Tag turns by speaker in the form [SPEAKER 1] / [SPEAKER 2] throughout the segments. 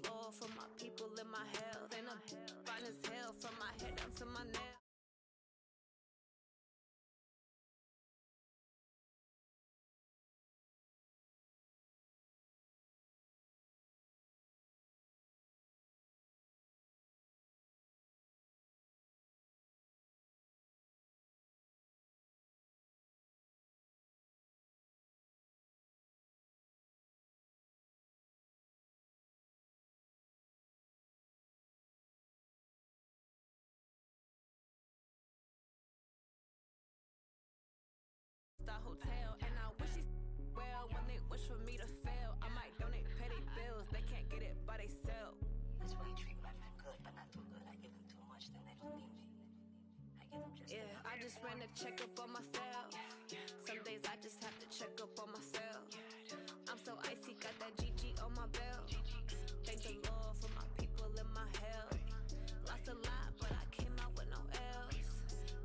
[SPEAKER 1] Lord for my people in my health. And I'm fine as hell from my head down to my nails. Hotel, and I wish she well when they wish for me to fail. I might donate, pay their bills. They can't get it by they self.
[SPEAKER 2] That's why you treat my men good, but not too good. I give them too much, then they don't need me. I give them just enough.
[SPEAKER 1] I just ran a checkup on myself. Some days I just have to check up on myself. I'm so icy, got that GG on my belt. Thank the Lord for my people in my health. Lost a lot, but I came out with no L's.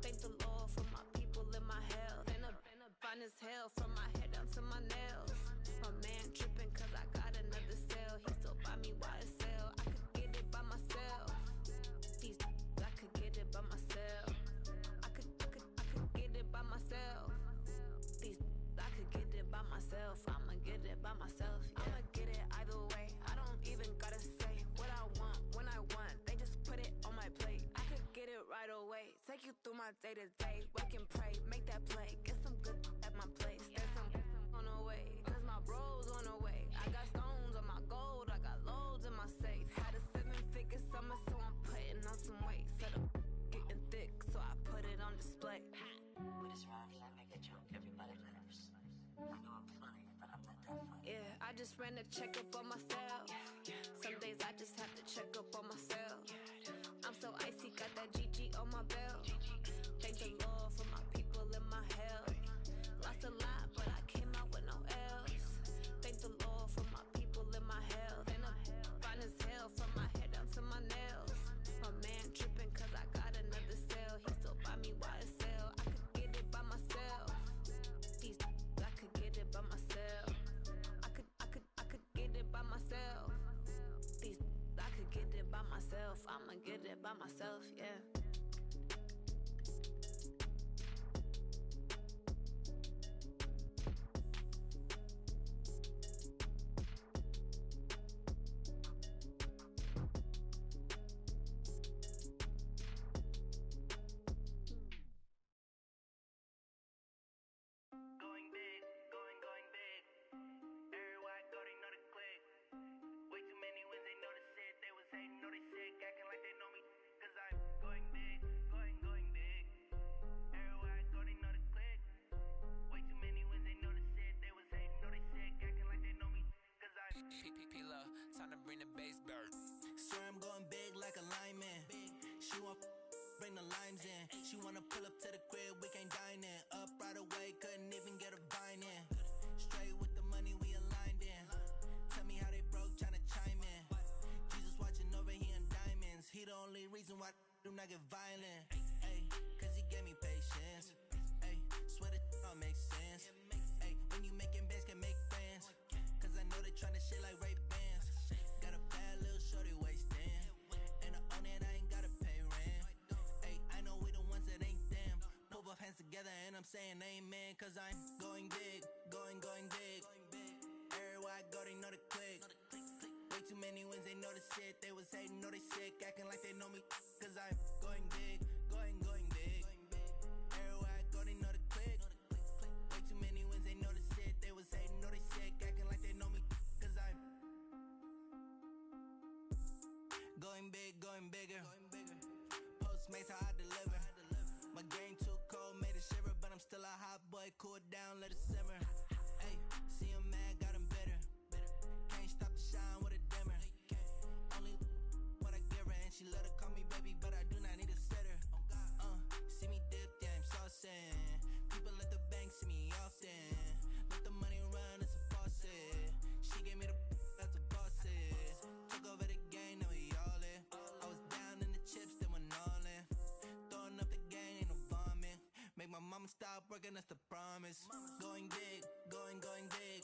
[SPEAKER 1] Thank the Lord for my people in my health. And I'm fine as hell from my head down to my nails. My man tripping cause I got another cell. He still buy me YSL. I could get it by myself. These I could get it by myself. I could get it by myself. These I could get it by myself. I'ma get it by myself. Yeah. I'ma get it either way. I don't even gotta say what I want when I want. They just put it on my plate. I could get it right away. Take you through my day to day. Wake and pray, make that play. Get some good at my place. There's some on the way. Cause my bros on the way. I got stones on my gold. I got loads in my safe. Had a 7-figure summer, so I'm putting on some weight. Set up getting thick, so I put it on display.
[SPEAKER 2] With this round, I make a joke, everybody laughs. I know I'm funny, but I'm not that funny.
[SPEAKER 1] I just ran a checkup on myself. Some days I just have to check up on myself. I'm so icy, got that GG on my belt. Thank the Lord for my people in my health. Lost a lot, but I came out with no L's. Thank the Lord for my people in my health. And I'm fine as hell from my head down to my nails. My man tripping cause I got another cell. He still buy me YSL. I could get it by myself. These I could get it by myself. I could get it by myself. These I could get it by myself. I'ma get it by myself, yeah.
[SPEAKER 3] Going big, going big. Everybody already know the click. Way too many wins, they know the shit. They was hating, know they sick, acting like they know me. Cause I'm going big, going big. Everybody already know the click. Way too many wins, they know the shit. They was hating, know they sick, acting like they know me. Cause I'm
[SPEAKER 4] P-P-P-Love, time to bring the bass bird.
[SPEAKER 3] Swear I'm going big like a lineman. She want bring the limes in. She wanna pull up to the crib, we can't dine in. Up right away, couldn't even get a vine in. Straight with the money, we aligned in. Tell me how they broke, tryna chime in. Jesus watching over, he in diamonds. He the only reason why do not get violent. Ay, cause he gave me patience. Ay, swear that all makes sense. Ay, when you making bands, can make friends. Cause I know they tryna shit like Ray-Bans. Got a bad little shorty wasting. And I own it, I ain't gotta pay rent. Ay, I know we the ones that ain't them. Put both hands together and I'm saying amen. Cause I'm going big, going big. Everywhere I go, they know the click. Way too many wins, they know the shit. They was hating, know they sick, acting like they know me. Cause I'm going big, going big. Everywhere I go, they know the click. Way too many wins, they know the shit. They was hating, know they sick, acting like they know me. Cause I'm going big, going bigger. Postmates how I deliver. My game too cold, made it shiver, but I'm still a hot boy. Cool it down, let it simmer. Hey, see him mad, got him bitter. Can't stop the shine with a dimmer. Only what I give her, and she let her call me baby, but I do not need a sitter. See me dip, yeah, I'm saucing. People at the bank see me often. Let the money run, it's a faucet. She gave me the that's a boss it. Took over the game, now we all in. I was down in the chips, then went all in. Throwing up the game, ain't no bombing. Make my mama stop working, that's the promise. Going big, going big.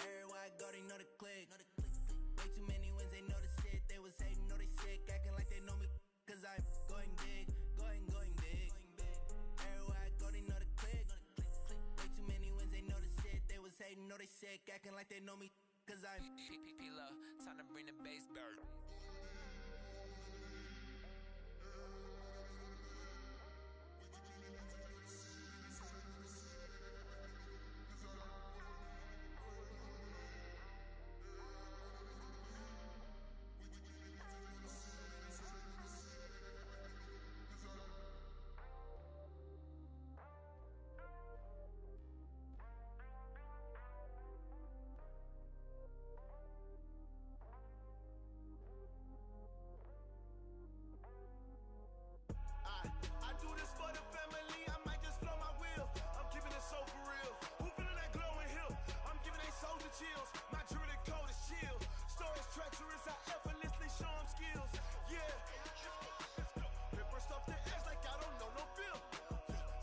[SPEAKER 3] Everywhere I go, they know the click. Way too many wins, they know they know me cause I'm
[SPEAKER 4] P-Lo, time to bring the bass bird.
[SPEAKER 5] I do this for the family, I might just blow my wheel. I'm keeping it so for real. Who feeling that glowing hill? I'm giving they soldier chills. My jewelry code is chill. Stories treacherous, I effortlessly show them skills. Yeah. Paper stuff the edge like I don't know no feel.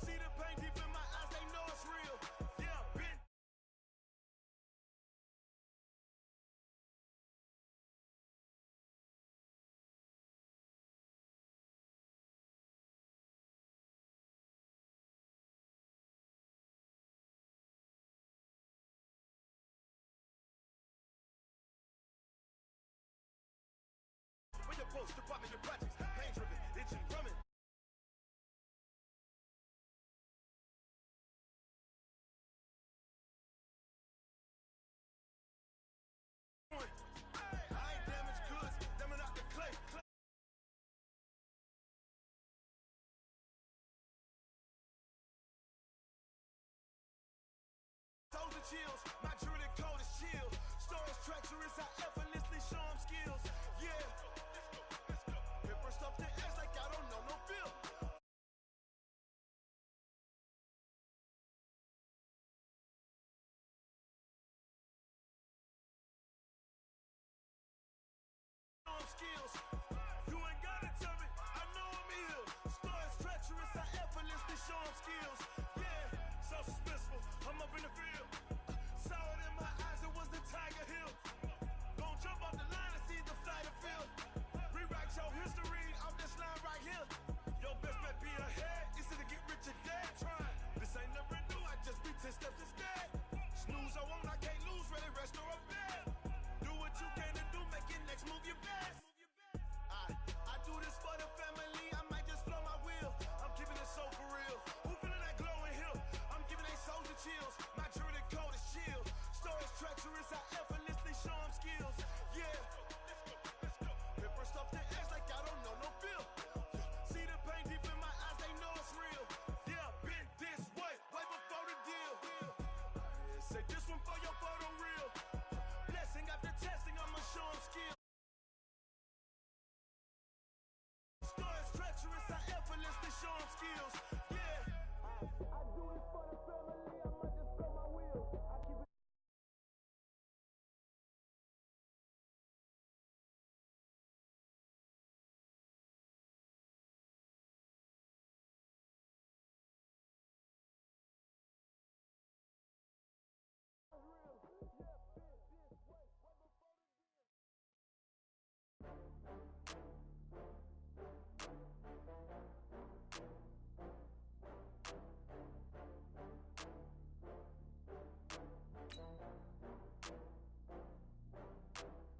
[SPEAKER 5] See the pain deep in my eyes, they know it's real. Yeah, been. When your post, you're popping your projects. Pain driven, itching, drumming. I ain't damaged goods, them out the clay. Soldier chills, my jewelry code is chill. Stories treacherous, I effortlessly show them skills. Yeah. Paper stuff the edge like I don't know no feel. Skills. You ain't gotta tell me, I know I'm ill. Stories treacherous, I effortlessly show them skills. Yeah, so suspenseful, I'm up in the field. Saw it in my eyes, it was the Tiger Hill. Gon' jump off the line and see the flight of field. Rewrite your history off this line right here. Your best bet be ahead, easy to get rich or dead trying. This ain't never new, I just be 10 steps instead. Snooze I won't, I can't lose, ready, rest or up bed. Do what you can to do, make your next move your best. I do this for the family, I might just blow my wheel. I'm keeping it so for real. Who feeling that glowing hill? I'm giving they soldier chills. My jewelry code is chill. Stories treacherous, I effortlessly show them skills. Yeah. Paper stuff the edge like I don't know no feel. See the pain deep in my eyes, they know it's real. Yeah, been this way before the deal. Say this one for your photo reel. Blessing after testing, I'ma show them skills. Stories treacherous, I effortlessly show them skills. Yeah. I do this for the family, I might just blow my wheel. I keep it.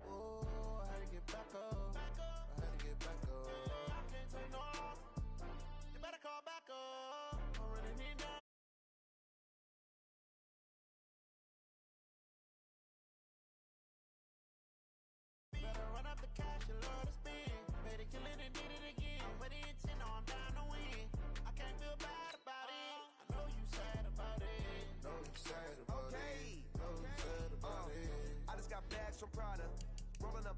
[SPEAKER 6] Oh, I had to get back up. I had to get back up.
[SPEAKER 5] I can't take no off. You better call back up. I really need that.
[SPEAKER 6] Better run up the cash you love to spend. Better kill it and did it again. I'm with the intent, no, I'm down to win. I can't feel bad about it. I know you sad about it. Know you sad about it. Know you sad about it.
[SPEAKER 5] I just got bags from Prada. Rolling up.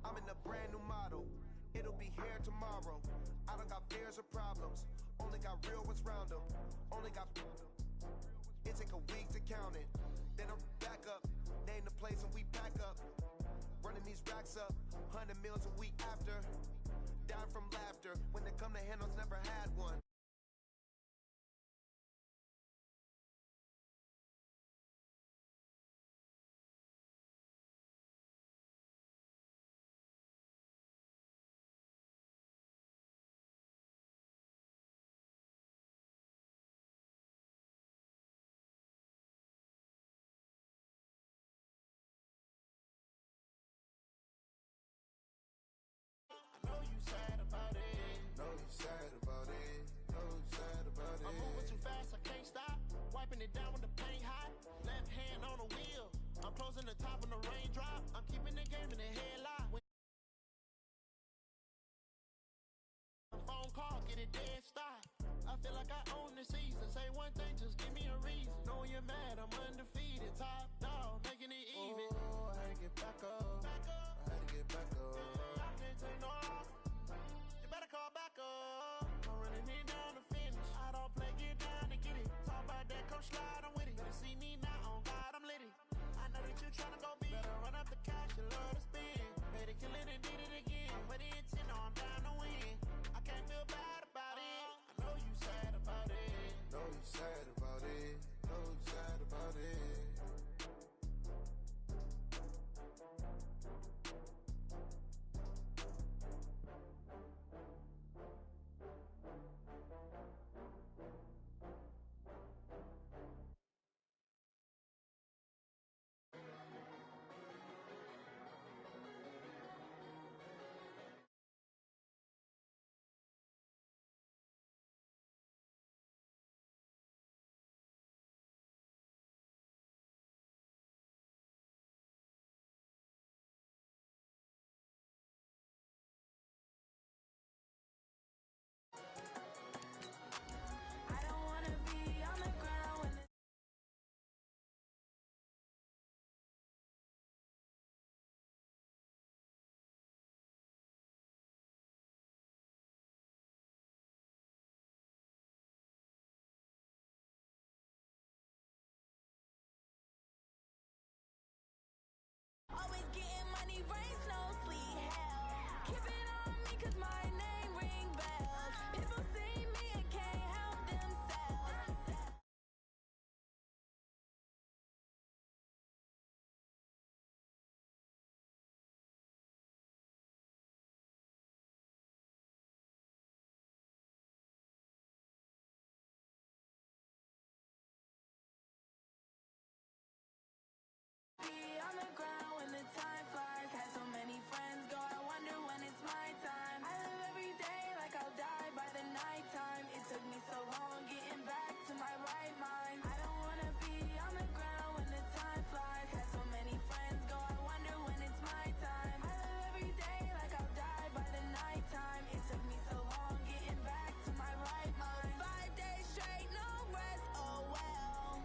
[SPEAKER 5] I'm in a brand new model. It'll be here tomorrow. I don't got fears or problems. Only got real ones round them. Only got. It take a week to count it. Then I'm back up. Name the place and we pack up. Running these racks up. 100 meals a week after. Down from laughter. When they come to handles, never had one.
[SPEAKER 6] keeping it down when the paint hot. Left hand on the wheel. I'm closing the top when the raindrop. I'm keeping the game in the headlock. Phone call, get it dead stop. I feel like I own the season. Say one thing, just give me a reason. Know you're mad, I'm undefeated. Top dog, making it even. Oh, I had to get back up. I had to get back up. I can't take no. You better call back up. I'm running it down to finish. I don't play, get down to get it. Talk about that, come slide, I'm with it. Better see me now, on God, I'm lit it. I know that you tryna go big. Better run up the cash, you love to spend. Better kill it and did it again. Put it in 10, no, I'm down to win. I can't feel bad about it. I know you sad about it. Know you sad about it. Know you sad about it.
[SPEAKER 1] I don't wanna be on the ground when always getting money, rains, no sleep, hell. Keep it on me 'cause my name ring bells. People see me and can't help themselves. Be on the ground when the time flies. Had so many friends go, I wonder when it's my time. I live every day like I'll die by the nighttime. It took me so long getting back to my right mind. I don't wanna be on the ground when the time flies. Had so many friends go, I wonder when it's my time. I live every day like I'll die by the nighttime. It took me so long getting back to my right mind. 5 days straight, no rest, oh well.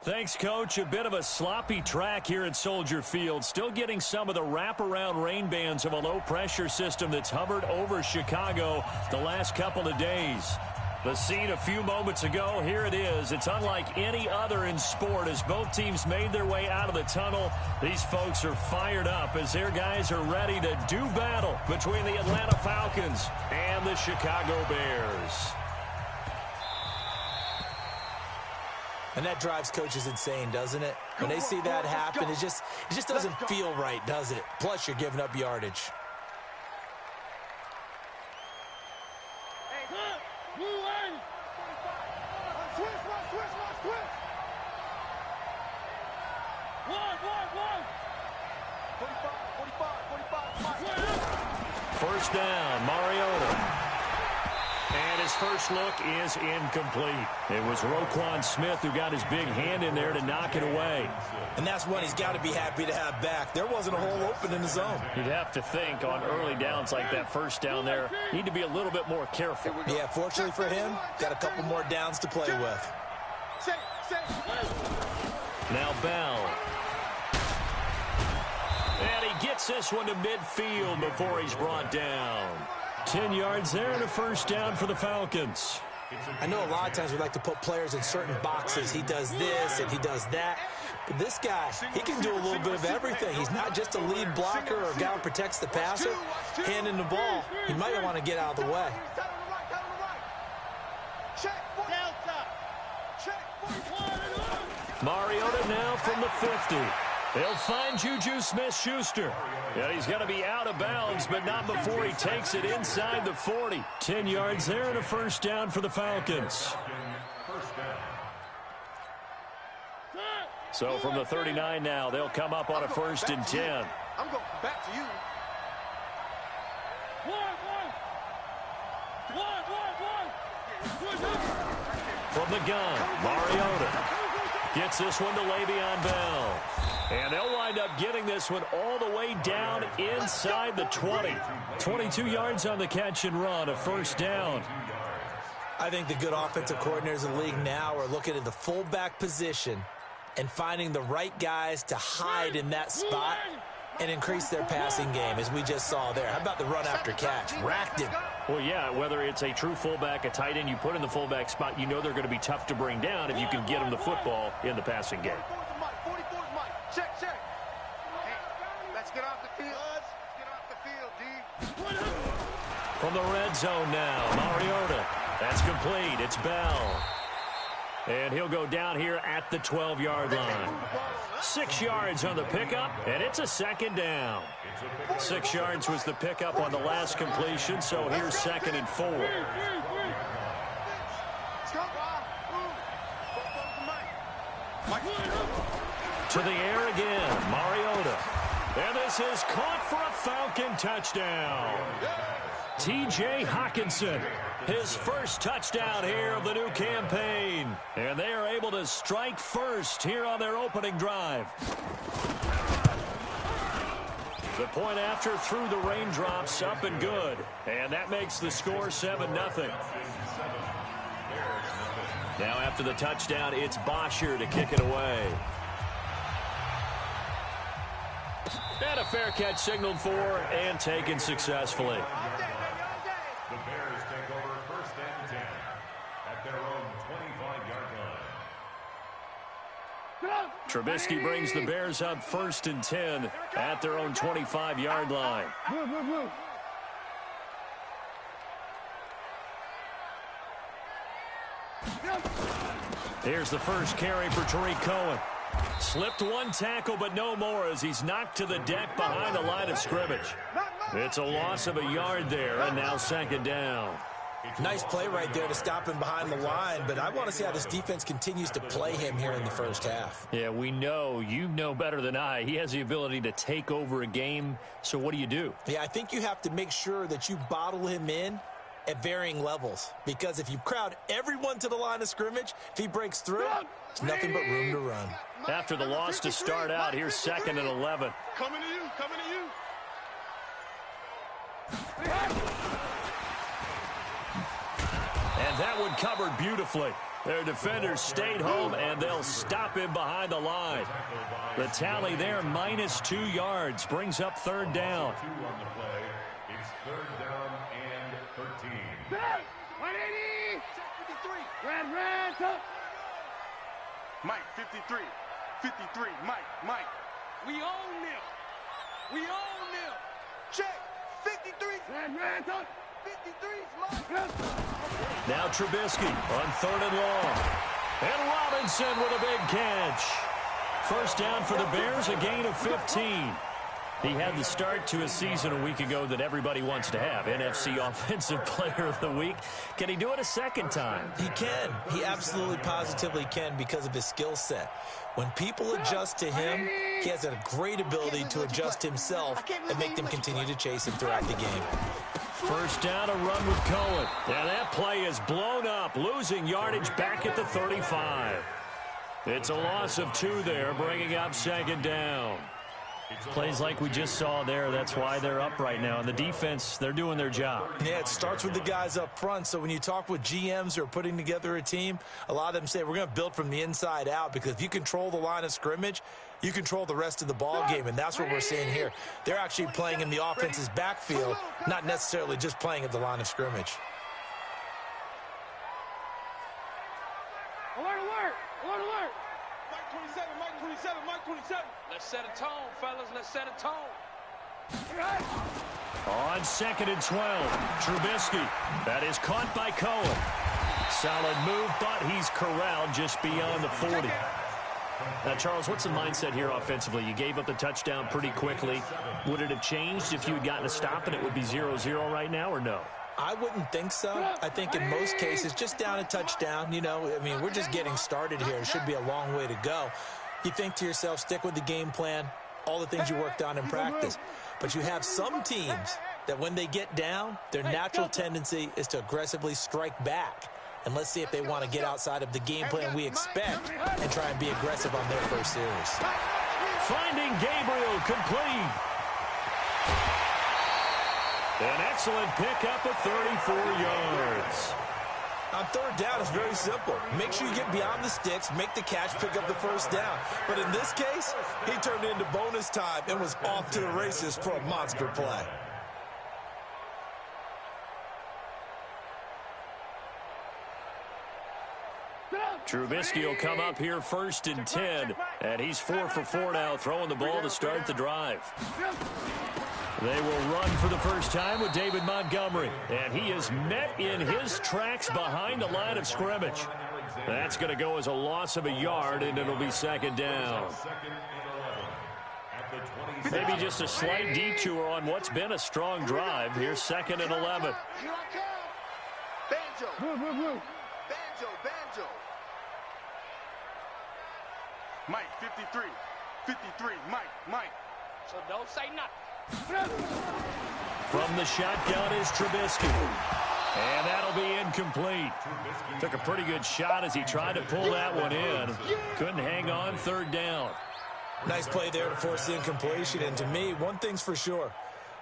[SPEAKER 7] Thanks, Coach. A bit of a sloppy track here at Soldier Field. Still getting some of the wraparound rain bands of a low-pressure system that's hovered over Chicago the last couple of days. The scene a few moments ago, here it is. It's unlike any other in sport as both teams made their way out of the tunnel. These folks are fired up as their guys are ready to do battle between the Atlanta Falcons and the Chicago Bears.
[SPEAKER 8] And that drives coaches insane, doesn't it? When they see that happen, it just doesn't feel right, does it? Plus, you're giving up yardage.
[SPEAKER 7] First down, Mariota. And his first look is incomplete. It was Roquan Smith who got his big hand in there to knock it away.
[SPEAKER 8] And that's one he's got to be happy to have back. There wasn't a hole open in the zone.
[SPEAKER 7] You'd have to think on early downs like that first down there, need to be a little bit more careful.
[SPEAKER 8] Yeah, fortunately for him, got a couple more downs to play with.
[SPEAKER 7] Now Bell. And he gets this one to midfield before he's brought down. 10 yards there and a first down for the Falcons.
[SPEAKER 8] I know a lot of times we like to put players in certain boxes. He does this and he does that. But this guy, he can do a little bit of everything. He's not just a lead blocker or a guy who protects the passer. Handing the ball, he might want to get out of the way.
[SPEAKER 7] Mariota now from the 50. They'll find Juju Smith-Schuster. Yeah, he's going to be out of bounds, but not before he takes it inside the 40. 10 yards there and a first down for the Falcons. So from the 39 now, they'll come up on a 1st and 10.
[SPEAKER 9] I'm going back to you.
[SPEAKER 7] From the gun, Mariota gets this one to Le'Veon Bell. And they'll wind up getting this one all the way down inside the 20. 22 yards on the catch and run, a first down.
[SPEAKER 8] I think the good offensive coordinators in the league now are looking at the fullback position and finding the right guys to hide in that spot and increase their passing game, as we just saw there. How about the run after catch? Racked him.
[SPEAKER 7] Well, yeah, whether it's a true fullback, a tight end, you put in the fullback spot, you know they're going to be tough to bring down if you can get them the football in the passing game.
[SPEAKER 6] 44's Mike. Check. Hey, let's get off the field. Let's get off the field, D.
[SPEAKER 7] From the red zone now, Mariota. That's complete. It's Bell. And he'll go down here at the 12-yard line. 6 yards on the pickup, and it's a second down. 6 yards was the pickup on the last completion, so here's 2nd and 4. To the air again, Mariota. And this is caught for a Falcon touchdown. T.J. Hawkinson, his first touchdown here of the new campaign. And they are able to strike first here on their opening drive. The point after through the raindrops, up and good. And that makes the score 7-0. Now after the touchdown, it's Bosher to kick it away. And a fair catch signaled for and taken successfully.
[SPEAKER 9] The Bears take over 1st and 10 at their own 25-yard line.
[SPEAKER 7] Trubisky brings the Bears up 1st and 10 at their own 25-yard line. Here's the first carry for Tariq Cohen. Slipped one tackle, but no more as he's knocked to the deck behind the line of scrimmage. It's a loss of a yard there, and now 2nd down.
[SPEAKER 8] Nice play right there to stop him behind the line, but I want to see how this defense continues to play him here in the first half.
[SPEAKER 7] Yeah, we know. You know better than I. He has the ability to take over a game, so what do?
[SPEAKER 8] Yeah, I think you have to make sure that you bottle him in at varying levels, because if you crowd everyone to the line of scrimmage, if he breaks through, there's nothing but room to run.
[SPEAKER 7] After the loss to start out, here's 2nd and 11.
[SPEAKER 6] Coming to you.
[SPEAKER 7] And that one covered beautifully. Their defenders stayed home, and they'll stop him behind the line. The tally there, -2 yards, brings up 3rd down.
[SPEAKER 9] 2 on the play. It's 3rd down and 13.
[SPEAKER 6] 180. 53. Red. Mike, 53. 53. Mike. We own them. Check. 53. Red. 53's Mike.
[SPEAKER 7] Now Trubisky on 3rd and long. And Robinson with a big catch. First down for the Bears, a gain of 15. He had the start to a season a week ago that everybody wants to have. NFC Offensive Player of the Week. Can he do it a second time?
[SPEAKER 8] He can. He absolutely positively can because of his skill set. When people adjust to him, he has a great ability to adjust himself and make them continue to chase him throughout the game.
[SPEAKER 7] First down, a run with Cohen. And that play is blown up, losing yardage back at the 35. It's a loss of 2 there, bringing up 2nd down. Plays like we just saw there, that's why they're up right now. And the defense, they're doing their job.
[SPEAKER 8] Yeah, it starts with the guys up front. So when you talk with GMs who are putting together a team, a lot of them say we're going to build from the inside out, because if you control the line of scrimmage, you control the rest of the ball game, and that's what we're seeing here. They're actually playing in the offense's backfield, not necessarily just playing at the line of scrimmage.
[SPEAKER 6] Alert. Mike 27. Let's set a tone, fellas. Let's set a tone.
[SPEAKER 7] On 2nd and 12, Trubisky. That is caught by Cohen. Solid move, but he's corralled just beyond the 40. Now, Charles, what's the mindset here offensively? You gave up the touchdown pretty quickly. Would it have changed if you had gotten a stop and it would be 0-0 right now, or no?
[SPEAKER 8] I wouldn't think so. I think in most cases, just down a touchdown, we're just getting started here. It should be a long way to go. You think to yourself, stick with the game plan, all the things you worked on in practice. But you have some teams that when they get down, their natural tendency is to aggressively strike back. And let's see if they want to get outside of the game plan we expect and try and be aggressive on their first series.
[SPEAKER 7] Finding Gabriel complete. An excellent pickup of 34 yards.
[SPEAKER 8] On third down, it's very simple. Make sure you get beyond the sticks, make the catch, pick up the first down. But in this case, he turned into bonus time and was off to the races for a monster play.
[SPEAKER 7] Trubisky will come up here 1st and 10, and he's 4 for 4 now, throwing the ball to start the drive. They will run for the first time with David Montgomery, and he is met in his tracks behind the line of scrimmage. That's going to go as a loss of a yard, and it'll be 2nd down. Maybe just a slight detour on what's been a strong drive. Here's 2nd and 11.
[SPEAKER 10] Banjo. Banjo. Mike, 53. 53. Mike. So don't say nothing.
[SPEAKER 7] From the shotgun is Trubisky. And that'll be incomplete. Took a pretty good shot as he tried to pull that one in. Couldn't hang on, 3rd down.
[SPEAKER 8] Nice play there to force the incompletion. And to me, one thing's for sure.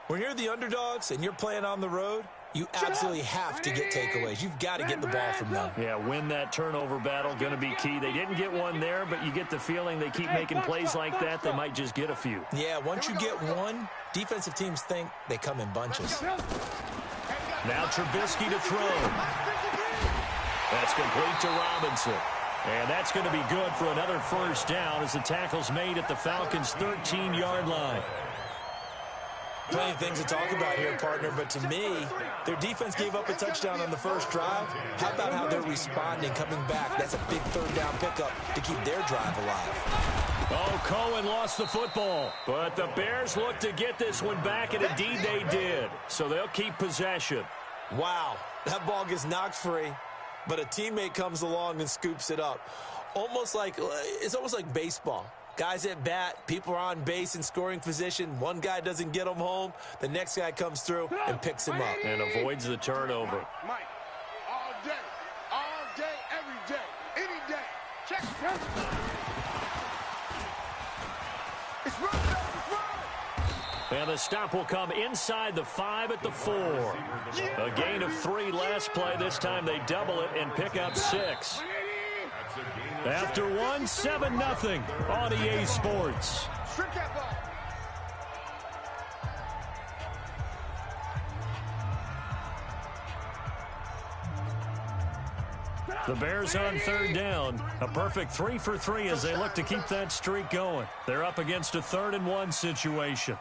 [SPEAKER 8] When you're the underdogs and you're playing on the road, you absolutely have to get takeaways. You've got to get the ball from them.
[SPEAKER 7] Yeah, win that turnover battle, going to be key. They didn't get one there, but you get the feeling they keep making plays like that, they might just get a few.
[SPEAKER 8] Yeah, once you get one, defensive teams think they come in bunches.
[SPEAKER 7] Now Trubisky to throw. That's complete to Robinson. And that's going to be good for another first down as the tackle's made at the Falcons' 13-yard line.
[SPEAKER 8] Plenty of things to talk about here, partner, but to me, their defense gave up a touchdown on the first drive. How about how they're responding, coming back? That's a big 3rd down pickup to keep their drive alive.
[SPEAKER 7] Oh, Cohen lost the football, but the Bears look to get this one back, and indeed they did. So they'll keep possession.
[SPEAKER 8] Wow, that ball gets knocked free, but a teammate comes along and scoops it up. It's almost like baseball. Guys at bat, people are on base in scoring position. One guy doesn't get him home. The next guy comes through and picks him up.
[SPEAKER 7] And avoids the turnover.
[SPEAKER 10] Mike, all day, every day, any day. Check. It's running.
[SPEAKER 7] And the stop will come inside the 5 at the 4. A gain of 3 last play. This time they double it and pick up 6. After 1, 7-0 on EA Sports. The Bears on 3rd down. A perfect 3 for 3 as they look to keep that streak going. They're up against a 3rd and 1 situation.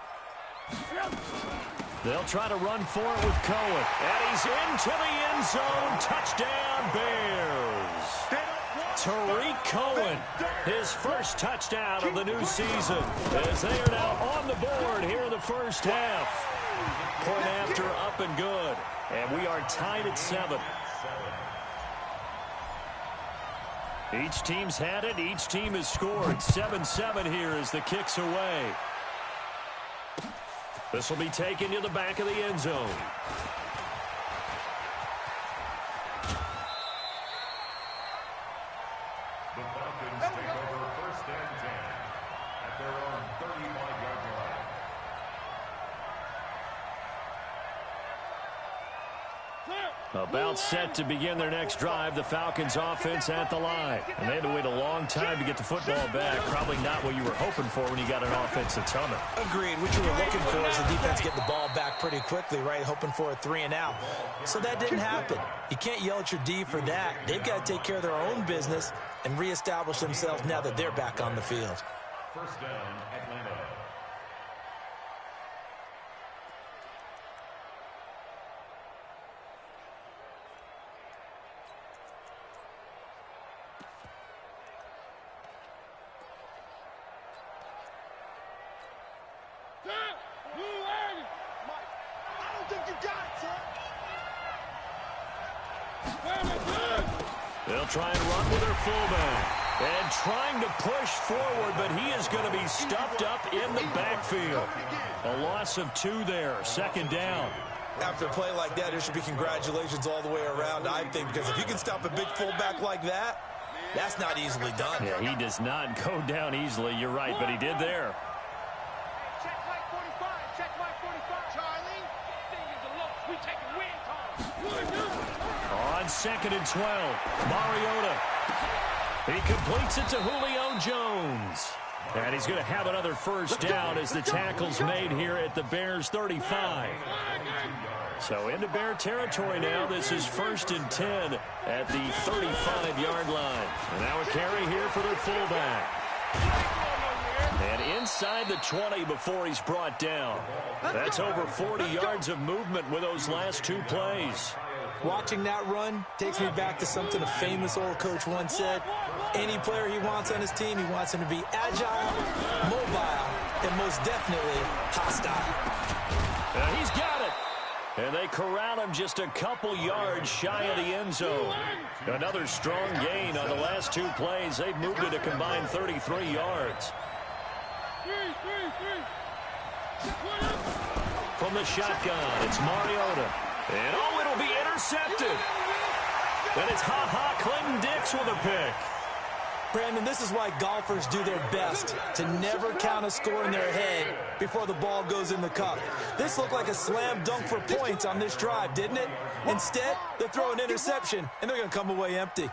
[SPEAKER 7] They'll try to run for it with Cohen. And he's into the end zone. Touchdown, Bears. Tariq Cohen, his first touchdown of the new season, as they are now on the board here in the first half. Point after up and good, and we are tied at 7. Each team's had it, each team has scored. 7-7 here as the kick's away. This will be taken to the back of the end zone.
[SPEAKER 9] The Falcons take over 1st and 10 at their own 35-yard line.
[SPEAKER 7] About set to begin their next drive, the Falcons offense at the line. And they had to wait a long time to get the football back. Probably not what you were hoping for when you got an offense that's humming.
[SPEAKER 8] Agreed. What you were looking for is the defense getting the ball back pretty quickly, right? Hoping for a 3 and out. So that didn't happen. You can't yell at your D for that. They've got to take care of their own business and reestablish themselves now that they're back on the field.
[SPEAKER 9] First down, Atlanta.
[SPEAKER 7] They'll try and run with their fullback. And trying to push forward, but he is going to be stuffed up in the backfield. A loss of 2 there, 2nd down.
[SPEAKER 8] After a play like that, there should be congratulations all the way around, I think, because if you can stop a big fullback like that, that's not easily done.
[SPEAKER 7] Yeah, he does not go down easily. You're right, but he did there.
[SPEAKER 10] Check Mike 45. Check Mike 45. Charlie, thing is a loss. We taking win time.
[SPEAKER 7] On 2nd and 12, Mariota. He completes it to Julio Jones. And he's going to have another first down as the tackle's made here at the Bears' 35. So into Bear territory now. This is 1st and 10 at the 35-yard line. And now a carry here for their fullback. And inside the 20 before he's brought down. That's over 40 yards of movement with those last two plays.
[SPEAKER 8] Watching that run takes me back to something a famous old coach once said. Any player he wants on his team, he wants him to be agile, mobile, and most definitely hostile.
[SPEAKER 7] And he's got it. And they corral him just a couple yards shy of the end zone. Another strong gain on the last two plays. They've moved it a combined 33 yards. From the shotgun, it's Mariota. And oh, it'll be intercepted. And it's Clinton-Dix with a pick.
[SPEAKER 8] Brandon, this is why golfers do their best to never count a score in their head before the ball goes in the cup. This looked like a slam dunk for points on this drive, didn't it? Instead, they throw an interception, and they're going to come away empty.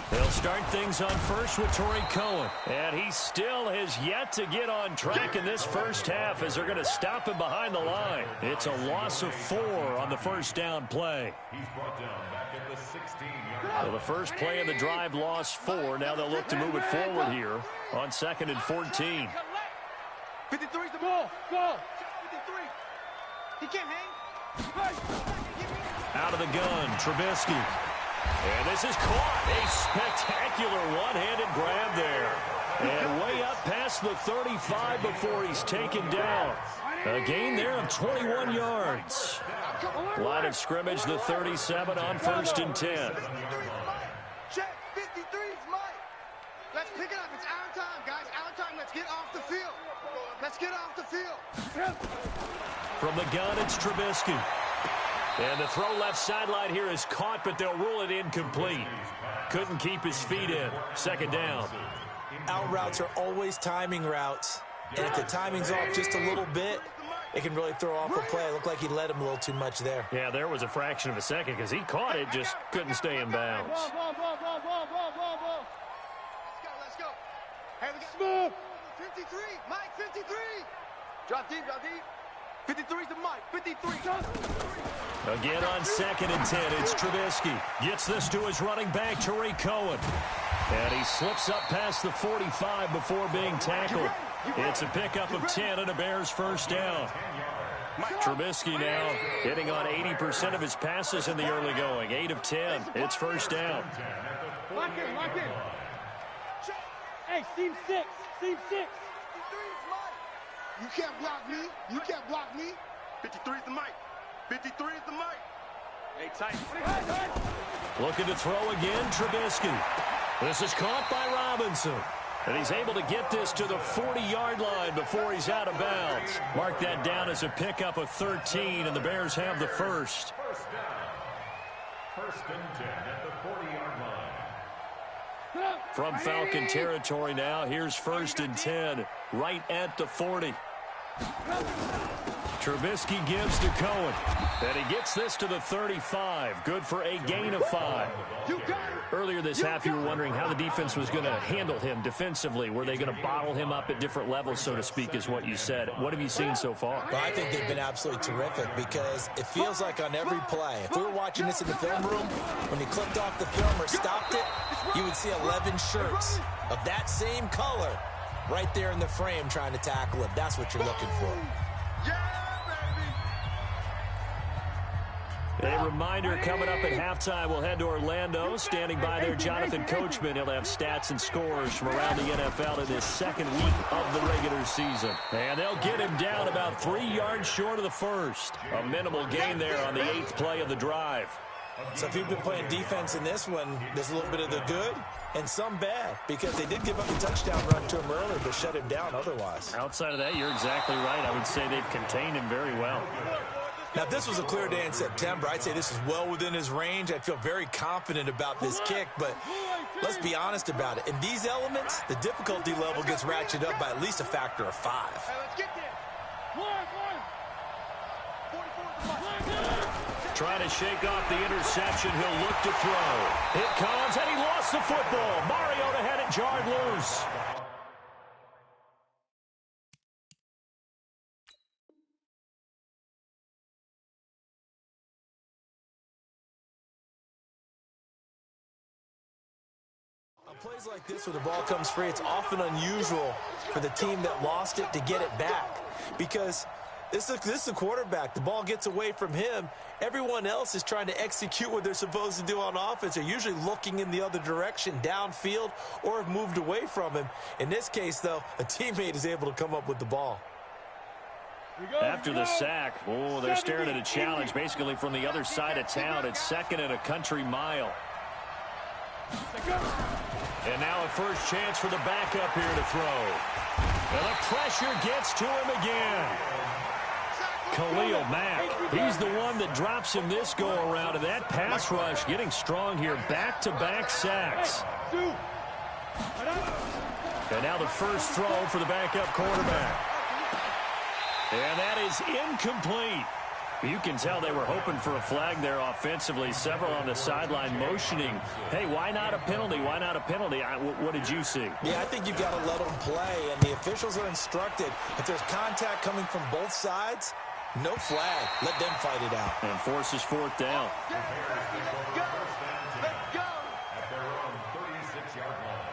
[SPEAKER 7] They'll start things on first with Torrey Cohen. And he still has yet to get on track in this first half as they're going to stop him behind the line. It's a loss of 4 on the first down play.
[SPEAKER 9] He's brought down back at the 16-yard.
[SPEAKER 7] So the first play of the drive lost 4. Now they'll look to move it forward here on 2nd and 14.
[SPEAKER 10] 53's the ball. Ball. 53. He can't hang.
[SPEAKER 7] Out of the gun, Trubisky. And this is caught. A spectacular one-handed grab there. And way up past the 35 before he's taken down. A gain there of 21 yards. Line of scrimmage, the 37 on 1st and 10.
[SPEAKER 10] Check. 53's Mike. Let's pick it up. It's our time, guys. Our time. Let's get off the field. Let's get off the field.
[SPEAKER 7] From the gun, it's Trubisky. And the throw left sideline here is caught, but they'll rule it incomplete. Couldn't keep his feet in. 2nd down.
[SPEAKER 8] Out routes are always timing routes. And if the timing's off just a little bit, it can really throw off a play. It looked like he led him a little too much there.
[SPEAKER 7] Yeah, there was a fraction of a second because he caught it, just couldn't stay in bounds.
[SPEAKER 10] Let's go. Hey, we got smooth. 53. Mike, 53. Drop deep, drop deep. 53's the Mike. 53.
[SPEAKER 7] Again on 2nd and 10, it's Trubisky. Gets this to his running back, Torrey Cohen. And he slips up past the 45 before being tackled. It's a pickup of 10 and a Bears first down. Trubisky now hitting on 80% of his passes in the early going. 8 of 10. It's first down.
[SPEAKER 10] Lock in, lock in. Hey, seam 6. Seam 6. 53's Mike. You can't block me. You can't block me. 53's the Mike. 53's the Mike. Hey, tight.
[SPEAKER 7] Looking to throw again, Trubisky. This is caught by Robinson. And he's able to get this to the 40-yard line before he's out of bounds. Mark that down as a pickup of 13, and the Bears have the first.
[SPEAKER 9] First down. 1st and 10 at the 40-yard line.
[SPEAKER 7] From Falcon territory now, here's 1st and 10, right at the 40. Trubisky gives to Cohen. And he gets this to the 35. Good for a gain of 5. Earlier this half, you were wondering how the defense was going to handle him defensively. Were they going to bottle him up at different levels, so to speak, is what you said. What have you seen so far?
[SPEAKER 8] Well, I think they've been absolutely terrific because it feels like on every play, if we were watching this in the film room, when he clicked off the film or stopped it, you would see 11 shirts of that same color right there in the frame trying to tackle him. That's what you're looking for.
[SPEAKER 7] A reminder coming up at halftime, we'll head to Orlando. Standing by there, Jonathan Coachman. He'll have stats and scores from around the NFL in this 2nd week of the regular season. And they'll get him down about 3 yards short of the first. A minimal gain there on the 8th play of the drive.
[SPEAKER 8] So if you've been playing defense in this one, there's a little bit of the good and some bad, because they did give up a touchdown run to him earlier, but shut him down otherwise.
[SPEAKER 7] Outside of that, you're exactly right. I would say they've contained him very well.
[SPEAKER 8] Now, if this was a clear day in September, I'd say this is well within his range. I'd feel very confident about this kick, but let's be honest about it. In these elements, the difficulty level gets ratcheted up by at least a factor of 5.
[SPEAKER 10] Hey, let's get there.
[SPEAKER 7] Trying to shake off the interception. He'll look to throw. It comes, and he lost the football. Mariota had it jarred loose.
[SPEAKER 8] Plays like this where the ball comes free, it's often unusual for the team that lost it to get it back, because this is the quarterback. The ball gets away from him. Everyone else is trying to execute what they're supposed to do on offense. They're usually looking in the other direction, downfield, or have moved away from him. In this case, though, a teammate is able to come up with the ball.
[SPEAKER 7] After the sack, they're staring at a challenge basically from the other side of town. It's 2nd and a country mile. And now a first chance for the backup here to throw. And the pressure gets to him again. Khalil Mack, he's the one that drops him this go-around. And that pass rush getting strong here. Back-to-back sacks. And now the first throw for the backup quarterback. And that is incomplete. You can tell they were hoping for a flag there offensively. Several on the sideline motioning, hey, why not a penalty? Why not a penalty? What did you see?
[SPEAKER 8] Yeah, I think you've got to let them play, and the officials are instructed. If there's contact coming from both sides, no flag. Let them fight it out.
[SPEAKER 7] And forces 4th down.
[SPEAKER 10] Let's go.
[SPEAKER 9] At their own 36-yard line.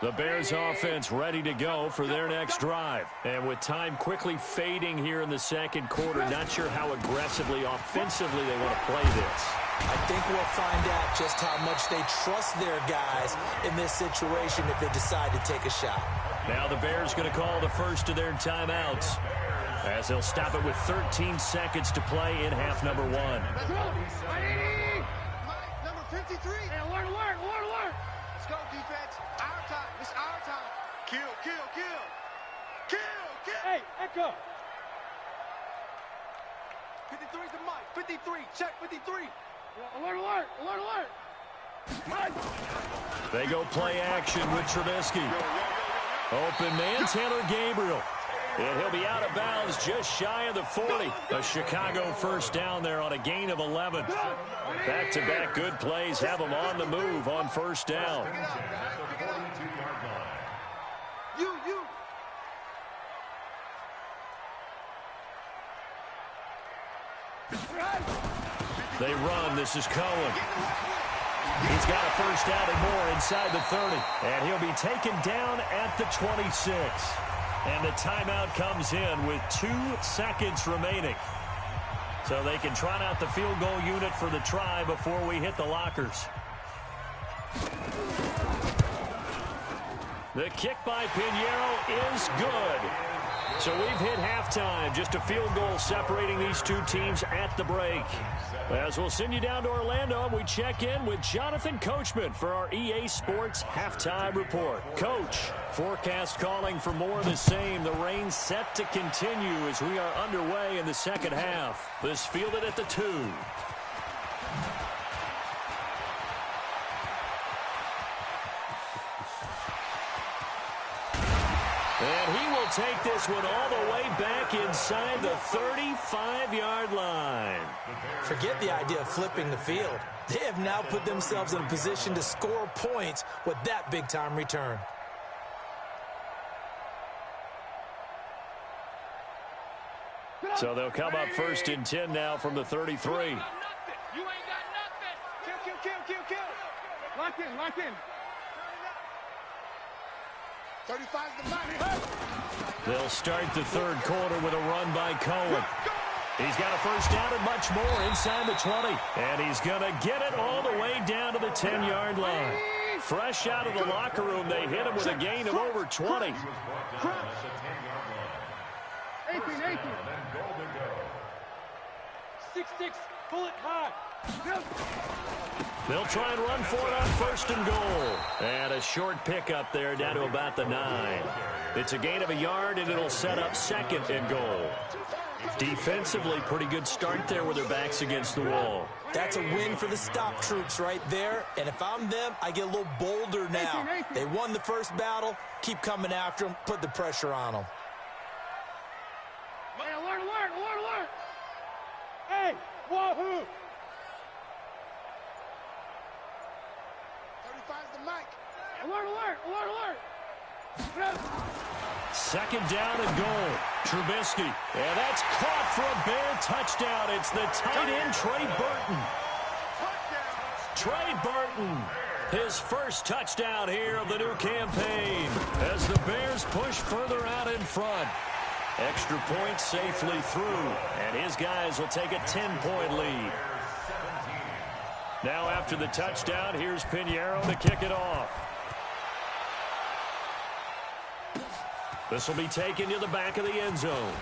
[SPEAKER 7] The Bears offense ready to go for their next drive. And with time quickly fading here in the second quarter, not sure how aggressively, offensively they want to play this.
[SPEAKER 8] I think we'll find out just how much they trust their guys in this situation if they decide to take a shot.
[SPEAKER 7] Now the Bears going to call the first of their timeouts, as they'll stop it with 13 seconds to play in half number 1.
[SPEAKER 10] Let's go. Number 53. Hey, alert. Let's go, defense. Our time. It's our time. Kill. Hey, Echo. 53's the mic. 53. Check 53. Alert.
[SPEAKER 7] They go play action with Trubisky. Open man, Taylor Gabriel. And he'll be out of bounds just shy of the 40. A Chicago first down there on a gain of 11. Back-to-back good plays have them on the move on first down.
[SPEAKER 10] You.
[SPEAKER 7] They run. This is Cohen. He's got a first down and more inside the 30. And he'll be taken down at the 26. And the timeout comes in with 2 seconds remaining. So they can trot out the field goal unit for the try before we hit the lockers. The kick by Pinheiro is good. So we've hit halftime. Just a field goal separating these two teams at the break. As we'll send you down to Orlando, and we check in with Jonathan Coachman for our EA Sports Halftime Report. Coach, forecast calling for more of the same. The rain set to continue as we are underway in the second half. This fielded at the 2. And he will take this one all the way back inside the 35-yard line.
[SPEAKER 8] Forget the idea of flipping the field. They have now put themselves in a position to score points with that big-time return.
[SPEAKER 7] So they'll come up 1st and 10 now from the 33.
[SPEAKER 10] You ain't got nothing. Kill. Lock in. 35's the money.
[SPEAKER 7] They'll start the third quarter with a run by Cohen. He's got a first down and much more inside the 20. And he's going to get it all the way down to the 10-yard line. Fresh out of the locker room, they hit him with a gain of over 20.
[SPEAKER 10] 18.
[SPEAKER 11] 6'6", bullet high.
[SPEAKER 7] They'll try and run for it on 1st and goal. And a short pickup there down to about the 9. It's a gain of a yard, and it'll set up 2nd and goal. Defensively, pretty good start there with their backs against the wall.
[SPEAKER 8] That's a win for the stop troops right there. And if I'm them, I get a little bolder now. They won the first battle. Keep coming after them. Put the pressure on them.
[SPEAKER 11] Hey, alert, alert, alert, alert. Hey, wahoo.
[SPEAKER 10] 35's the mic.
[SPEAKER 11] Alert, alert, alert, alert.
[SPEAKER 7] 2nd down and goal. Trubisky. And that's caught for a Bear touchdown. It's the tight end, Trey Burton. Trey Burton, his first touchdown here of the new campaign as the Bears push further out in front. Extra point safely through, and his guys will take a 10-point lead. Now after the touchdown, here's Pinheiro to kick it off. This will be taken to the back of the end zone.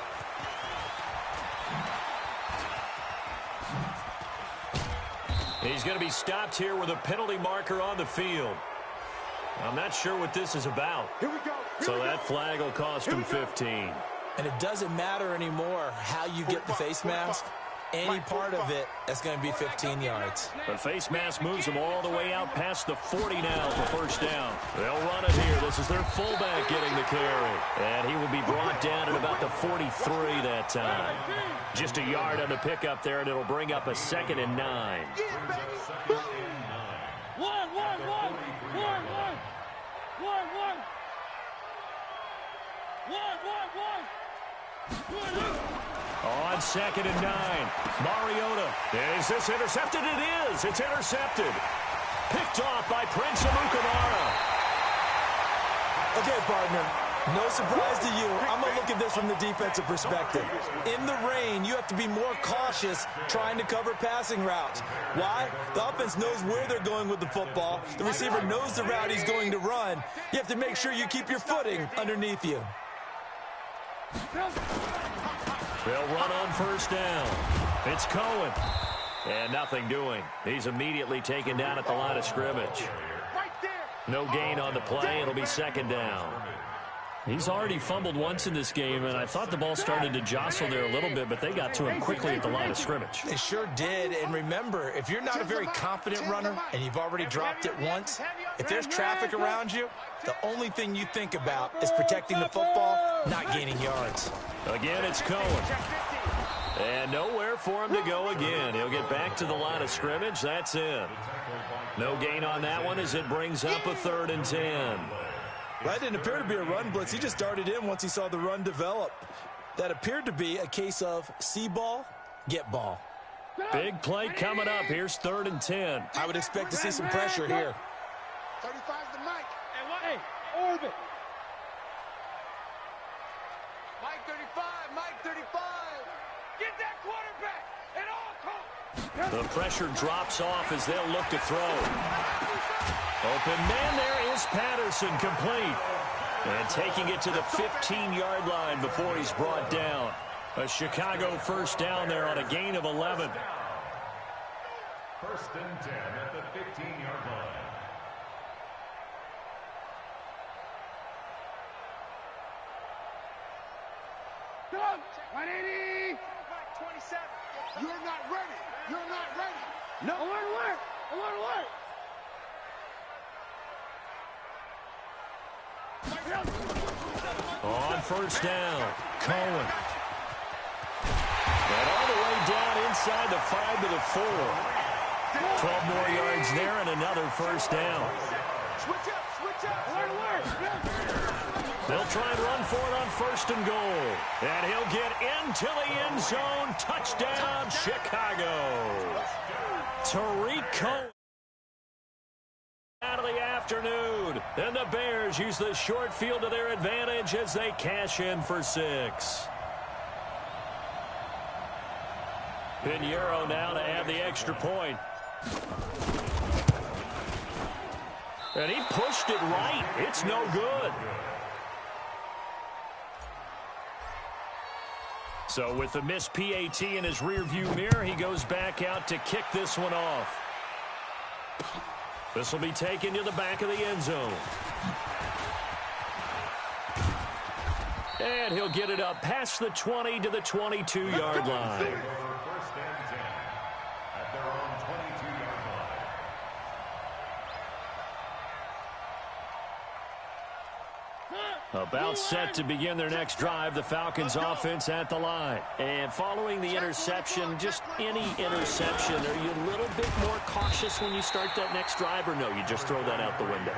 [SPEAKER 7] He's going to be stopped here with a penalty marker on the field. I'm not sure what this is about.
[SPEAKER 10] Here we go.
[SPEAKER 7] So that flag will cost him 15.
[SPEAKER 8] And it doesn't matter anymore how you get the face mask. Any part of it, that's going to be 15 yards.
[SPEAKER 7] The face mask moves them all the way out past the 40 now for 1st down. They'll run it here. This is their fullback getting the carry. And he will be brought down at about the 43 that time. Just a yard on the pickup there, and it'll bring up a 2nd and 9.
[SPEAKER 11] One.
[SPEAKER 7] On 2nd and 9, Mariota. Is this intercepted? It is. It's intercepted. Picked off by Prince Amukamara.
[SPEAKER 8] Okay, partner, no surprise to you. I'm going to look at this from the defensive perspective. In the rain, you have to be more cautious trying to cover passing routes. Why? The offense knows where they're going with the football. The receiver knows the route he's going to run. You have to make sure you keep your footing underneath you.
[SPEAKER 7] They'll run on 1st down. It's Cohen. And nothing doing. He's immediately taken down at the line of scrimmage. No gain on the play. It'll be 2nd down. He's already fumbled once in this game, and I thought the ball started to jostle there a little bit, but they got to him quickly at the line of scrimmage.
[SPEAKER 8] They sure did. And remember, if you're not a very confident runner and you've already dropped it once, if there's traffic around you, the only thing you think about is protecting the football, not gaining yards.
[SPEAKER 7] Again, it's Cohen. And nowhere for him to go again. He'll get back to the line of scrimmage. That's it. No gain on that one as it brings up a 3rd and 10.
[SPEAKER 8] That didn't appear to be a run blitz. He just darted in once he saw the run develop. That appeared to be a case of see ball, get ball.
[SPEAKER 7] Big play coming up. Here's 3rd and 10.
[SPEAKER 8] I would expect to see some pressure here.
[SPEAKER 10] 35's the mic.
[SPEAKER 11] Hey, orbit.
[SPEAKER 10] Mike 35, Mike 35. Get that quarterback at all costs.
[SPEAKER 7] The pressure drops off as they'll look to throw. Open man there is Patterson, complete. And taking it to the 15-yard line before he's brought down. A Chicago 1st down there on a gain of 11.
[SPEAKER 9] 1st and 10 at the 15-yard line.
[SPEAKER 11] Go! 180!
[SPEAKER 10] 27. You're not ready. You're not ready.
[SPEAKER 11] No. Alert, alert! Alert, alert!
[SPEAKER 7] On 1st down, Cohen. And all the way down inside the 5 to the 4. 12 more yards there and another 1st down.
[SPEAKER 10] Switch up.
[SPEAKER 11] Alert, alert!
[SPEAKER 7] They'll try and run for it on 1st and goal. And he'll get into the end zone. Touchdown, Chicago. Tariq Cohen. Out of the afternoon. And the Bears use the short field to their advantage as they cash in for 6. Pinheiro now to add the extra point. And he pushed it right. It's no good. So with the missed PAT in his rearview mirror, he goes back out to kick this one off. This will be taken to the back of the end zone. And he'll get it up past the 20 to the 22-yard line.
[SPEAKER 9] First and 10 at their own 22-yard line.
[SPEAKER 7] About set to begin their next drive, the Falcons offense at the line. And following the interception, just any interception, are you a little bit more cautious when you start that next drive, or no, you just throw that out the window?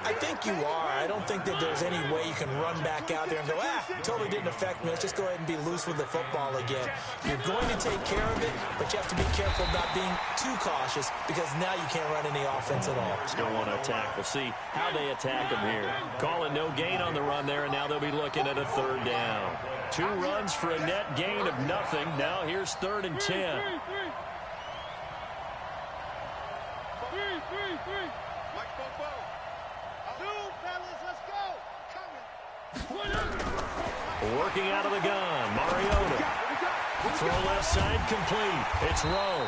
[SPEAKER 8] I think you are. I don't think that there's any way you can run back out there and go, totally didn't affect me. Let's just go ahead and be loose with the football again. You're going to take care of it, but you have to be careful about being too cautious because now you can't run any offense at all.
[SPEAKER 7] Still want to attack. We'll see how they attack them here. Calling no gain on the run there, and now they'll be looking at a third down. 2 runs for a net gain of nothing. Now here's 3rd and 10. Working out of the gun, Mariota. Throw left side complete. It's Rowe.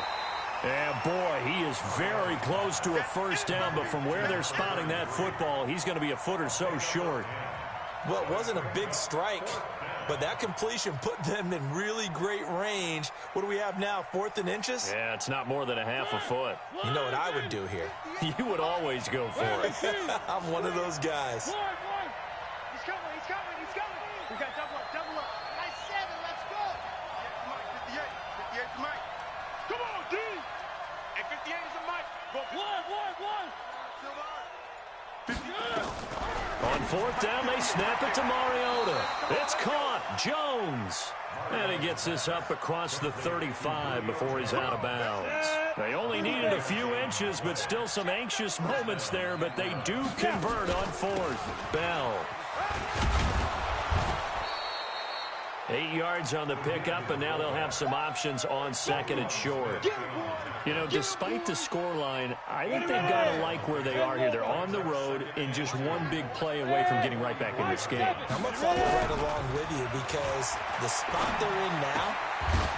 [SPEAKER 7] And boy, he is very close to a first down, but from where they're spotting that football, he's going to be a foot or so short.
[SPEAKER 8] Well, it wasn't a big strike, but that completion put them in really great range. What do we have now, 4th and inches?
[SPEAKER 7] Yeah, it's not more than a half a foot.
[SPEAKER 8] You know what I would do here?
[SPEAKER 7] You would always go for it.
[SPEAKER 8] I'm one of those guys.
[SPEAKER 11] He's coming. We got double up. Nice 7, let's go.
[SPEAKER 10] 58's Mike. Come on, D. And 58 is a Mike.
[SPEAKER 11] One.
[SPEAKER 7] On 4th down, they snap it to Mariota. It's caught. Jones. And he gets this up across the 35 before he's out of bounds. They only needed a few inches, but still some anxious moments there, but they do convert on 4th. Bell. 8 yards on the pickup, and now they'll have some options on 2nd and short. You know, despite the scoreline, I think they've got to like where they are here. They're on the road and just one big play away from getting right back in this game.
[SPEAKER 8] I'm going to follow right along with you because the spot they're in now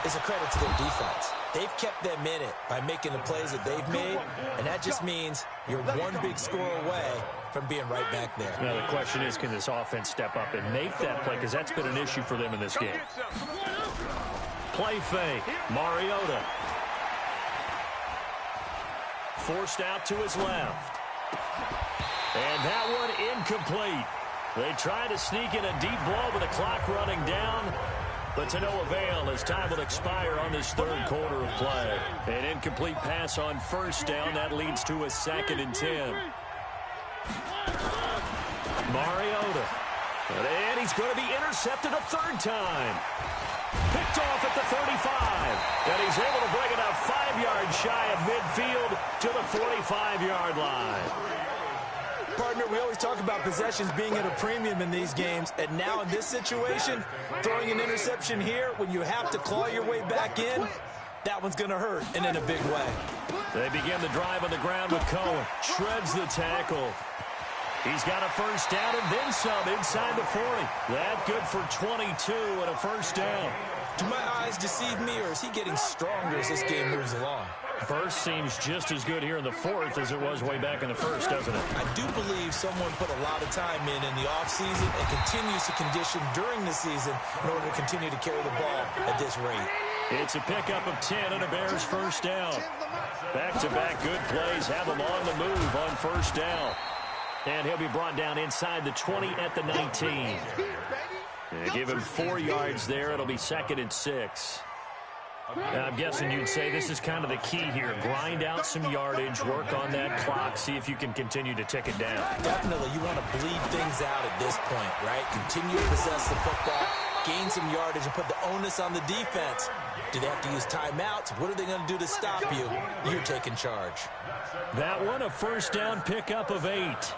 [SPEAKER 8] is a credit to their defense. They've kept them in it by making the plays that they've made, and that just means you're one big score away from being right back there.
[SPEAKER 7] Now, the question is, can this offense step up and make that play? Because that's been an issue for them in this game. Play fake. Mariota. Forced out to his left. And that one incomplete. They try to sneak in a deep ball with the clock running down, but to no avail as time will expire on this 3rd quarter of play. An incomplete pass on 1st down. That leads to a 2nd and 10. Mariota. And he's going to be intercepted a 3rd time. Picked off at the 35. And he's able to bring it up 5 yards shy of midfield to the 45-yard line.
[SPEAKER 8] Partner, we always talk about possessions being at a premium in these games, and now in this situation, throwing an interception here when you have to claw your way back in, that one's going to hurt, and in a big way.
[SPEAKER 7] They begin the drive on the ground with Cohen. Shreds the tackle. He's got a first down and then some inside the 40. That good for 22 and a first down.
[SPEAKER 8] Do my eyes deceive me, or is he getting stronger as this game moves along?
[SPEAKER 7] Burst seems just as good here in the 4th as it was way back in the 1st, doesn't it?
[SPEAKER 8] I do believe someone put a lot of time in the offseason and continues to condition during the season in order to continue to carry the ball at this rate.
[SPEAKER 7] It's a pickup of 10 and a Bears first down. Back-to-back good plays have him on the move on first down. And he'll be brought down inside the 20 at the 19. And give him 4 yards there. It'll be 2nd and 6. I'm guessing you'd say this is kind of the key here. Grind out some yardage, work on that clock, see if you can continue to tick it down.
[SPEAKER 8] Definitely. You want to bleed things out at this point, right? Continue to possess the football, gain some yardage, and put the onus on the defense. Do they have to use timeouts? What are they going to do to stop you? You're taking charge.
[SPEAKER 7] That one, a first down pickup of 8.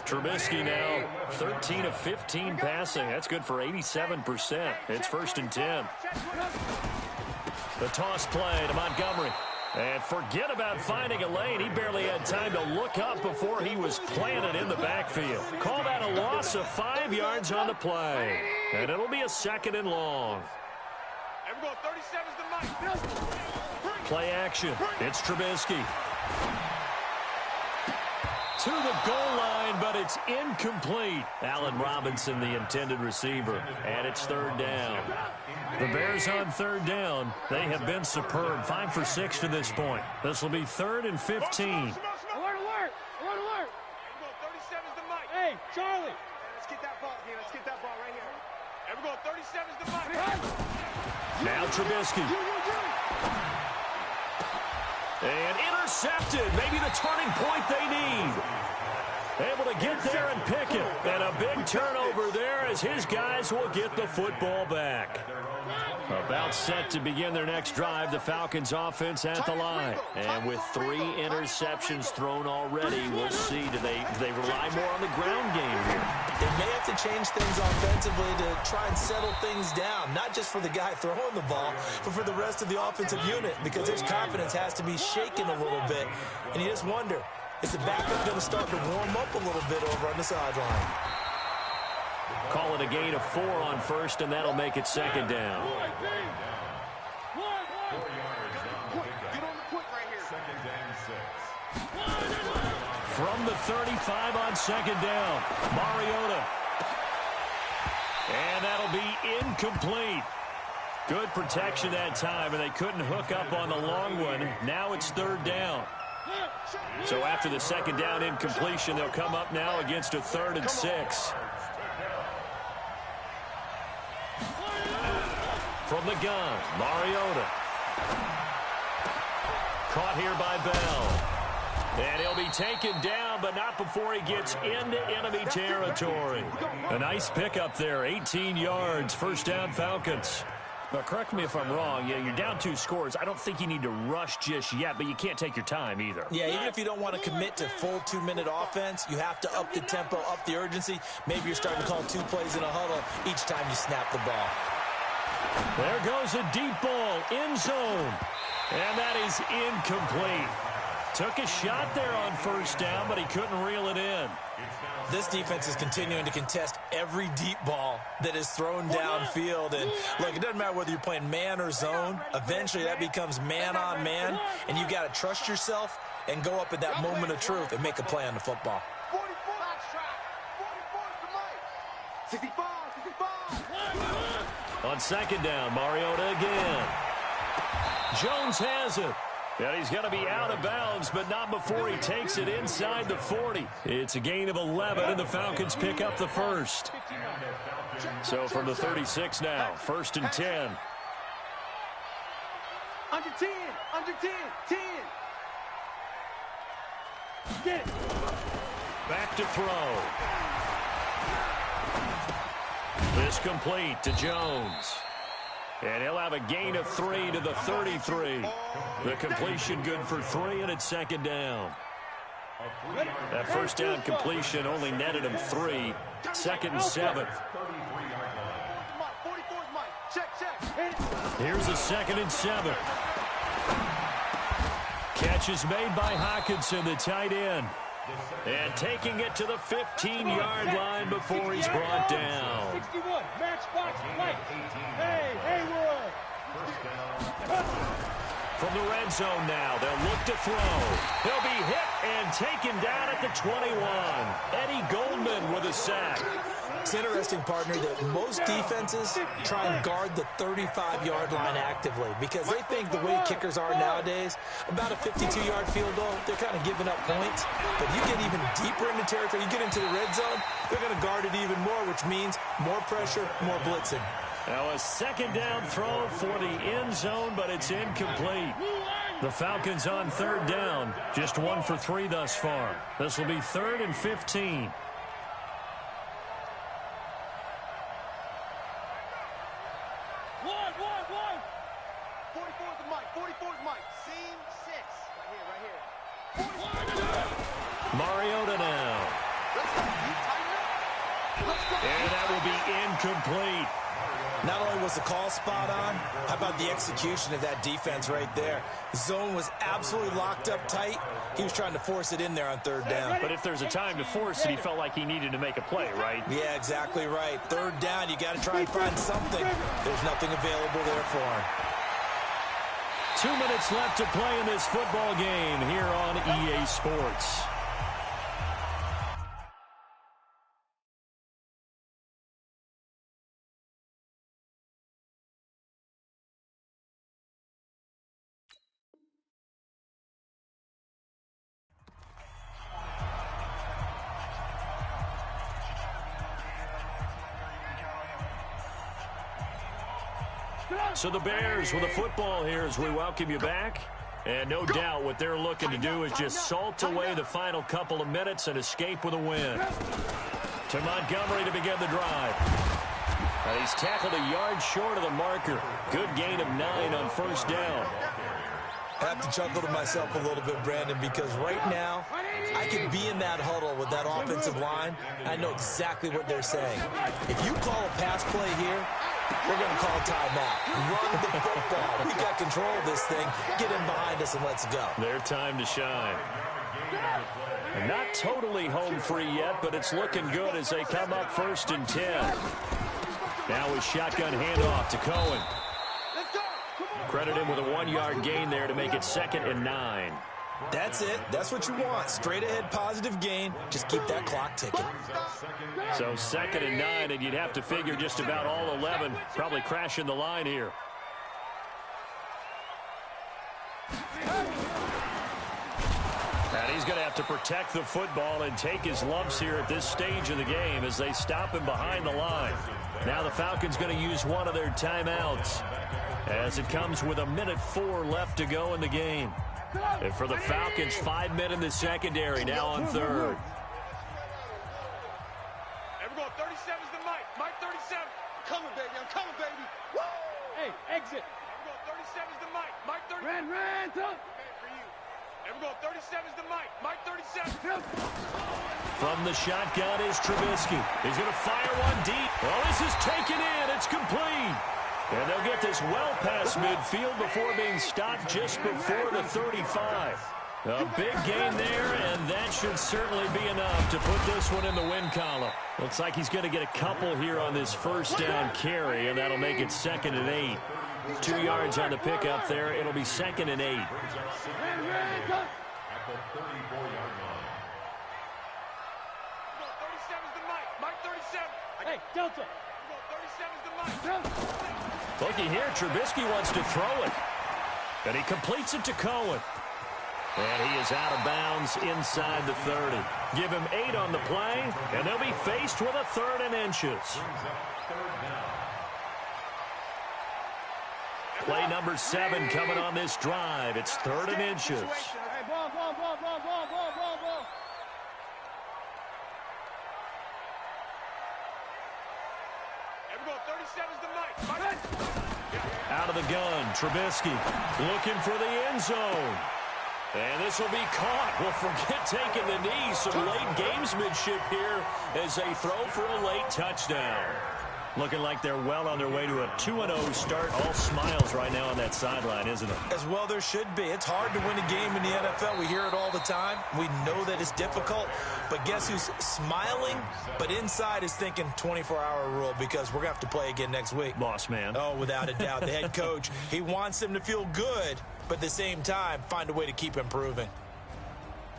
[SPEAKER 7] Trubisky now 13 of 15 passing. That's good for 87%. It's 1st and 10. The toss play to Montgomery. And forget about finding a lane. He barely had time to look up before he was planted in the backfield. Call that a loss of 5 yards on the play. And it'll be a 2nd and long.
[SPEAKER 5] And we're going 37's the mic.
[SPEAKER 7] Play action. It's Trubisky. To the goal line, but it's incomplete. Allen Robinson, the intended receiver. And it's 3rd down. The Bears on 3rd down. They have been superb. 5 for 6 to this point. This will be 3rd and 15.
[SPEAKER 11] Alert, alert! Alert, alert!
[SPEAKER 5] And we're going 37's the mic.
[SPEAKER 11] Hey, Charlie!
[SPEAKER 10] Let's get that ball here. Let's get that ball right here.
[SPEAKER 5] And we're going 37's the mic.
[SPEAKER 7] Now Trubisky. And intercepted. Maybe the turning point they need. Able to get there and pick it. And a big turnover there as his guys will get the football back. About set to begin their next drive, the Falcons offense at the line. And with 3 interceptions thrown already, we'll see. Do they rely more on the ground game here?
[SPEAKER 8] They may have to change things offensively to try and settle things down, not just for the guy throwing the ball, but for the rest of the offensive unit, because his confidence has to be shaken a little bit. And you just wonder, is the backup going to start to warm up a little bit over on the sideline?
[SPEAKER 7] Call it a gain of 4 on 1st, and that'll make it 2nd down. From the 35 on 2nd down, Mariota. And that'll be incomplete. Good protection that time, and they couldn't hook up on the long one. Now it's 3rd down. So after the 2nd down incompletion, they'll come up now against a 3rd and 6. From the gun, Mariota. Caught here by Bell. And he'll be taken down, but not before he gets into enemy territory. A nice pickup there, 18 yards, 1st down Falcons. But correct me if I'm wrong, you're down 2 scores. I don't think you need to rush just yet, but you can't take your time either.
[SPEAKER 8] Yeah, even if you don't want to commit to full 2-minute offense, you have to up the tempo, up the urgency. Maybe you're starting to call 2 plays in a huddle each time you snap the ball.
[SPEAKER 7] There goes a deep ball, end zone. And that is incomplete. Took a shot there on 1st down, but he couldn't reel it in.
[SPEAKER 8] This defense is continuing to contest every deep ball that is thrown downfield. And look, it doesn't matter whether you're playing man or zone. Eventually, that becomes man on man, and you've got to trust yourself and go up at that moment of truth and make a play on the football.
[SPEAKER 10] 44, 65, 65.
[SPEAKER 7] On 2nd down, Mariota again. Jones has it. And he's going to be out of bounds, but not before he takes it inside the 40. It's a gain of 11, and the Falcons pick up the 1st. So from the 36 now, 1st and 10.
[SPEAKER 10] Under 10, under 10, 10. Get it.
[SPEAKER 7] Back to throw. This complete to Jones. And he'll have a gain of 3 to the 33. The completion good for 3, and it's 2nd down. That 1st down completion only netted him 3. 2nd and 7. Here's a 2nd and 7. Catch is made by Hockenson, the tight end. And taking it to the 15-yard line before he's brought down.
[SPEAKER 11] 61, matchbox Mike. Hey, Haywood.
[SPEAKER 7] From the red zone now, they'll look to throw. He'll be hit and taken down at the 21. Eddie Goldman with a sack.
[SPEAKER 8] It's interesting, partner, that most defenses try and guard the 35-yard line actively because they think the way kickers are nowadays, about a 52-yard field goal, they're kind of giving up points. But you get even deeper into territory, you get into the red zone, they're going to guard it even more, which means more pressure, more blitzing.
[SPEAKER 7] Now a 2nd down throw for the end zone, but it's incomplete. The Falcons on 3rd down, just 1 for 3 thus far. This will be 3rd and 15. Mariota now. And that will be incomplete.
[SPEAKER 8] Not only was the call spot on, how about the execution of that defense right there? The zone was absolutely locked up tight. He was trying to force it in there on third down.
[SPEAKER 7] But if there's a time to force it, he felt like he needed to make a play, right?
[SPEAKER 8] Yeah, exactly right. Third down, you got to try and find something. There's nothing available there for him.
[SPEAKER 7] 2 minutes left to play in this football game here on EA Sports. So the Bears with a football here as we welcome you back. And no doubt what they're looking to do is just salt away the final couple of minutes and escape with a win. To Montgomery to begin the drive. He's tackled a yard short of the marker. Good gain of 9 on first down.
[SPEAKER 8] I have to chuckle to myself a little bit, Brandon, because right now I can be in that huddle with that offensive line. I know exactly what they're saying. If you call a pass play here, we're going to call a timeout. Run the football. We got control of this thing. Get in behind us and let's go.
[SPEAKER 7] Their time to shine. Not totally home free yet, but it's looking good as they come up 1st and 10. Now with shotgun handoff to Cohen. Credit him with a 1-yard gain there to make it 2nd and 9.
[SPEAKER 8] That's it. That's what you want. Straight ahead positive gain. Just keep that clock ticking.
[SPEAKER 7] So 2nd and 9, and you'd have to figure just about all 11 probably crashing the line here. And he's going to have to protect the football and take his lumps here at this stage of the game as they stop him behind the line. Now the Falcons going to use one of their timeouts as it comes with 1:04 left to go in the game. And for the Falcons, 5 men in the secondary now on third.
[SPEAKER 11] Everyone, 37's the Mike. Mike 37.
[SPEAKER 10] Coming, baby. I'm coming, baby. Woo!
[SPEAKER 11] Hey, exit. Everyone, 37's the Mike. Mike 37. Ran, talk. Okay, for you. Everyone, 37's the Mike. Mike 37.
[SPEAKER 7] From the shotgun is Trubisky. He's going to fire one deep. Oh, this is taken in. It's complete. And they'll get this well past midfield before being stopped just before the 35. A big gain there, and that should certainly be enough to put this one in the win column. Looks like he's going to get a couple here on this first down carry, and that'll make it 2nd and 8. 2 yards on the pickup there. It'll be 2nd and 8.
[SPEAKER 9] At the 34-yard line.
[SPEAKER 11] 37's the Mike. Mike 37. Hey, Delta. 37's the Mike.
[SPEAKER 7] Looking here, Trubisky wants to throw it. And he completes it to Cohen. And he is out of bounds inside the 30. Give him 8 on the play, and they'll be faced with a 3rd and inches. Play number 7 coming on this drive. It's 3rd and inches.
[SPEAKER 11] Hey, ball. Everyone, 37's the Mike.
[SPEAKER 7] Out of the gun, Trubisky looking for the end zone. And this will be caught. Well, forget taking the knee. Some late gamesmanship here as they throw for a late touchdown. Looking like they're well on their way to a 2-0 start. All smiles right now on that sideline, isn't it?
[SPEAKER 8] As well there should be. It's hard to win a game in the NFL. We hear it all the time. We know that it's difficult. But guess who's smiling, but inside is thinking 24-hour rule because we're going to have to play again next week.
[SPEAKER 7] Boss man.
[SPEAKER 8] Oh, without a doubt. The head coach, he wants them to feel good, but at the same time, find a way to keep improving.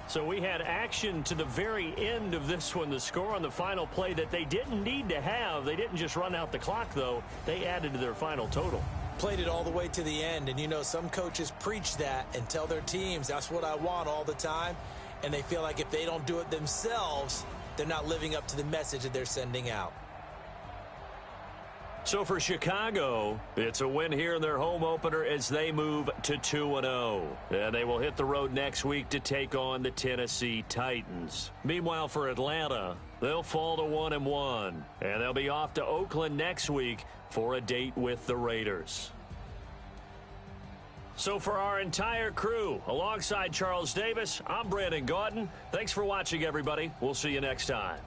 [SPEAKER 7] So we had action to the very end of this one. The score on the final play that they didn't need to have. They didn't just run out the clock, though. They added to their final total.
[SPEAKER 8] Played it all the way to the end. And, you know, some coaches preach that and tell their teams, that's what I want all the time. And they feel like if they don't do it themselves, they're not living up to the message that they're sending out.
[SPEAKER 7] So for Chicago, it's a win here in their home opener as they move to 2-0. And they will hit the road next week to take on the Tennessee Titans. Meanwhile, for Atlanta, they'll fall to 1-1. And they'll be off to Oakland next week for a date with the Raiders. So for our entire crew, alongside Charles Davis, I'm Brandon Gaudin. Thanks for watching, everybody. We'll see you next time.